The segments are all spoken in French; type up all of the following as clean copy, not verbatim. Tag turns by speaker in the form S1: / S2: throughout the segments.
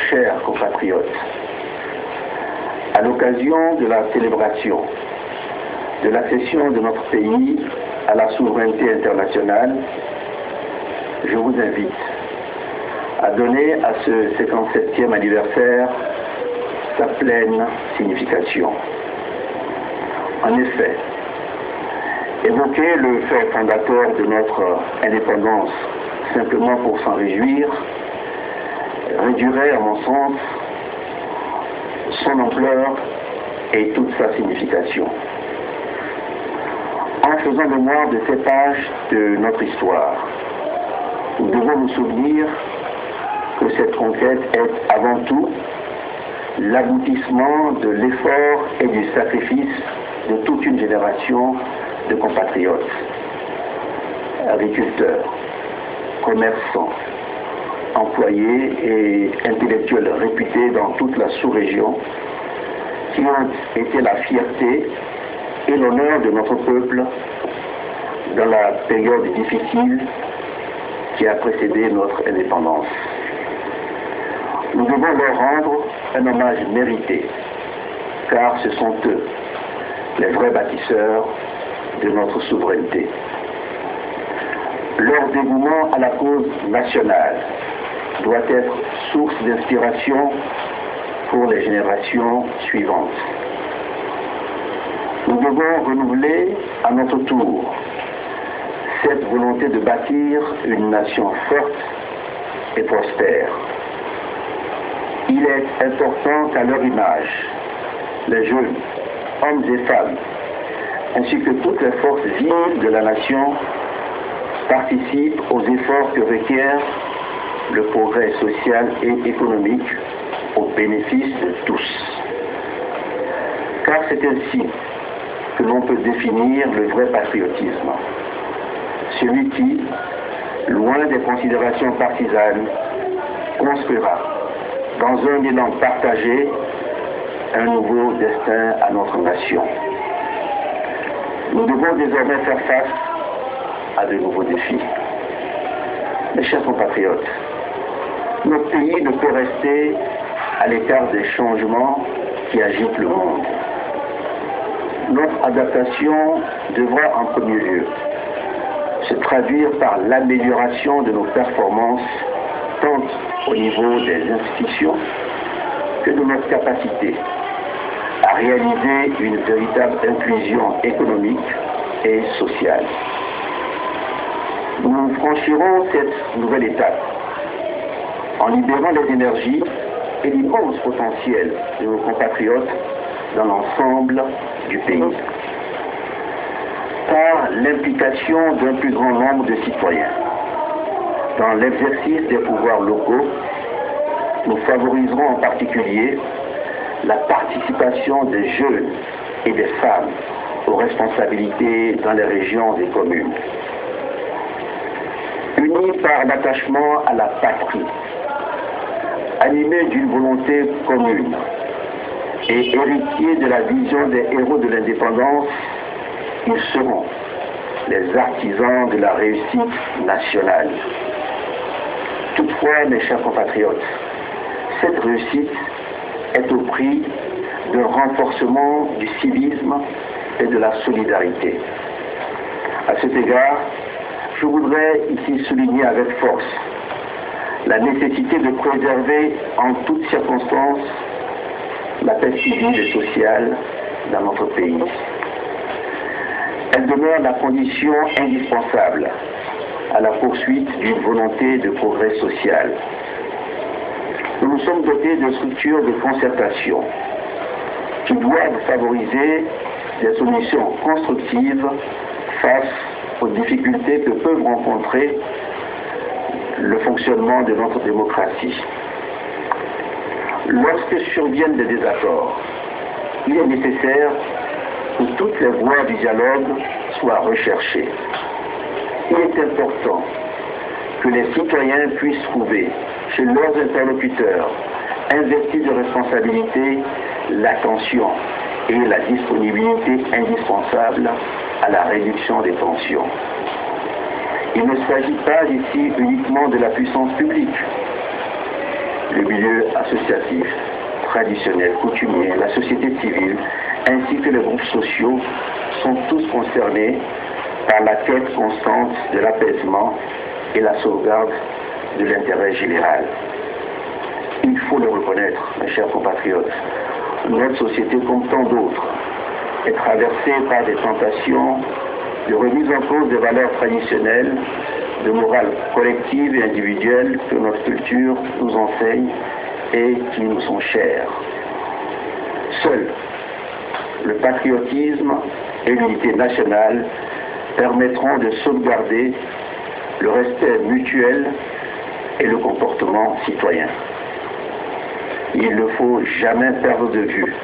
S1: chers compatriotes, à l'occasion de la célébration de l'accession de notre pays à la souveraineté internationale, je vous invite à donner à ce 57e anniversaire sa pleine signification. En effet, évoquer le fait fondateur de notre indépendance simplement pour s'en réjouir réduirait, à mon sens, son ampleur et toute sa signification. En faisant mémoire de ces pages de notre histoire, nous devons nous souvenir que cette conquête est avant tout l'aboutissement de l'effort et du sacrifice de toute une génération de compatriotes, agriculteurs, commerçants, employés et intellectuels réputés dans toute la sous-région, qui ont été la fierté et l'honneur de notre peuple dans la période difficile qui a précédé notre indépendance. Nous devons leur rendre un hommage mérité, car ce sont eux, les vrais bâtisseurs de notre souveraineté. Leur dévouement à la cause nationale doit être source d'inspiration pour les générations suivantes. Nous devons renouveler à notre tour cette volonté de bâtir une nation forte et prospère. Il est important qu'à leur image, les jeunes, hommes et femmes, ainsi que toutes les forces vives de la nation, participent aux efforts que requiert le progrès social et économique au bénéfice de tous. Car c'est ainsi que l'on peut définir le vrai patriotisme. Celui qui, loin des considérations partisanes, construira, dans un élan partagé, un nouveau destin à notre nation. Nous devons désormais faire face à de nouveaux défis. Mes chers compatriotes, notre pays ne peut rester à l'écart des changements qui agitent le monde. Notre adaptation devra en premier lieu se traduire par l'amélioration de nos performances, tant au niveau des institutions que de notre capacité à réaliser une véritable inclusion économique et sociale. Nous franchirons cette nouvelle étape en libérant les énergies et l'immense potentiel de nos compatriotes dans l'ensemble du pays. Par l'implication d'un plus grand nombre de citoyens dans l'exercice des pouvoirs locaux, nous favoriserons en particulier la participation des jeunes et des femmes aux responsabilités dans les régions et communes. Unis par l'attachement à la patrie, animés d'une volonté commune et héritiers de la vision des héros de l'indépendance, ils seront les artisans de la réussite nationale. Toutefois, mes chers compatriotes, cette réussite est au prix d'un renforcement du civisme et de la solidarité. À cet égard, je voudrais ici souligner avec force la nécessité de préserver en toutes circonstances la paix civile et sociale dans notre pays. Elle demeure la condition indispensable à la poursuite d'une volonté de progrès social. Nous nous sommes dotés de structures de concertation qui doivent favoriser des solutions constructives face aux difficultés que peuvent rencontrer le fonctionnement de notre démocratie. Lorsque surviennent des désaccords, il est nécessaire que toutes les voies du dialogue soient recherchées. Il est important que les citoyens puissent trouver chez leurs interlocuteurs investis de responsabilité l'attention et la disponibilité indispensables à la réduction des tensions. Il ne s'agit pas ici uniquement de la puissance publique. le milieu associatif, traditionnel, coutumier, la société civile, ainsi que les groupes sociaux sont tous concernés par la quête constante de l'apaisement et la sauvegarde de l'intérêt général. Il faut le reconnaître, mes chers compatriotes, notre société, comme tant d'autres, est traversée par des tentations de remise en cause des valeurs traditionnelles, de morale collective et individuelle que notre culture nous enseigne et qui nous sont chères. Seul le patriotisme et l'unité nationale permettront de sauvegarder le respect mutuel et le comportement citoyen. Il ne faut jamais perdre de vue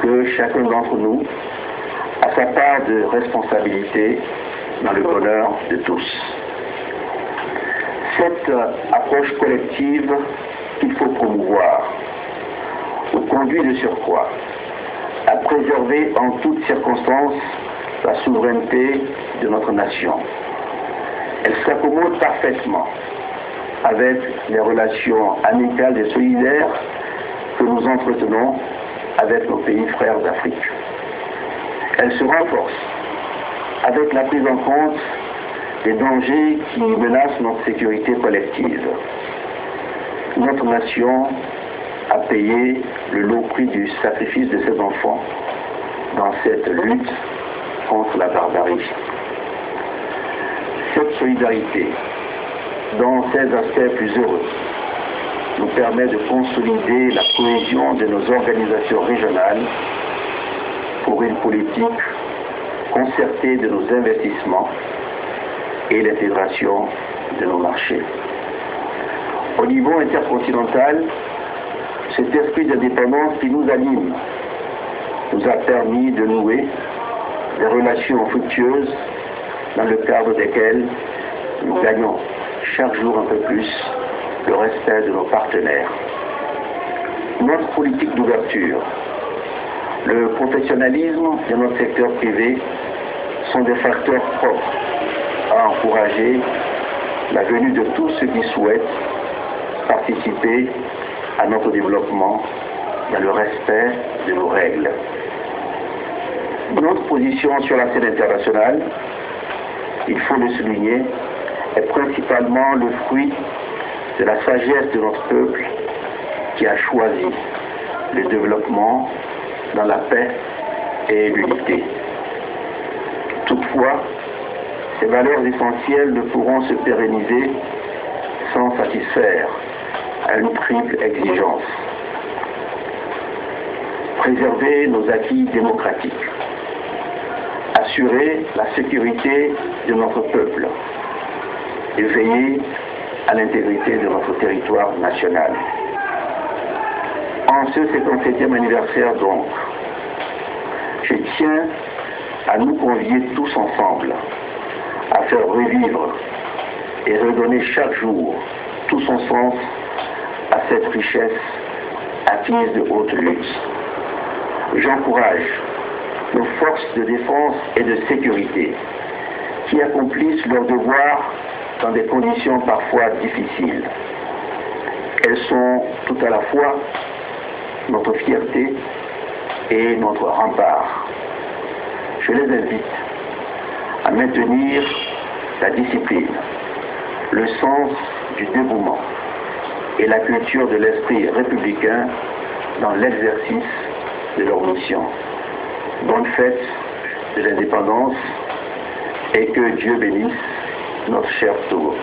S1: que chacun d'entre nous a sa part de responsabilité dans le bonheur de tous. Cette approche collective qu'il faut promouvoir nous conduit de surcroît à préserver en toutes circonstances la souveraineté de notre nation. Elle s'accommode parfaitement avec les relations amicales et solidaires que nous entretenons avec nos pays frères d'Afrique. Elle se renforce avec la prise en compte des dangers qui menacent notre sécurité collective. Notre nation a payé le lourd prix du sacrifice de ses enfants dans cette lutte contre la barbarie. Cette solidarité, dans ses aspects plus heureux, nous permet de consolider la cohésion de nos organisations régionales pour une politique concertée de nos investissements et l'intégration de nos marchés. Au niveau intercontinental, cet esprit d'indépendance qui nous anime nous a permis de nouer des relations fructueuses dans le cadre desquelles nous gagnons chaque jour un peu plus le respect de nos partenaires. Notre politique d'ouverture, le professionnalisme de notre secteur privé sont des facteurs propres à encourager la venue de tous ceux qui souhaitent participer à notre développement dans le respect de nos règles. Notre position sur la scène internationale, il faut le souligner, est principalement le fruit de la sagesse de notre peuple qui a choisi le développement dans la paix et l'unité. Toutefois, ces valeurs essentielles ne pourront se pérenniser sans satisfaire à une triple exigence. Préserver nos acquis démocratiques, assurer la sécurité de notre peuple et veiller à l'intégrité de notre territoire national. En ce 57e anniversaire donc, je tiens à nous convier tous ensemble à faire revivre et redonner chaque jour tout son sens à cette richesse acquise de haute lutte. J'encourage nos forces de défense et de sécurité qui accomplissent leur devoir dans des conditions parfois difficiles. Elles sont tout à la fois notre fierté et notre rempart. Je les invite à maintenir la discipline, le sens du dévouement et la culture de l'esprit républicain dans l'exercice de leur mission. Bonne fête de l'indépendance et que Dieu bénisse notre cher Togo.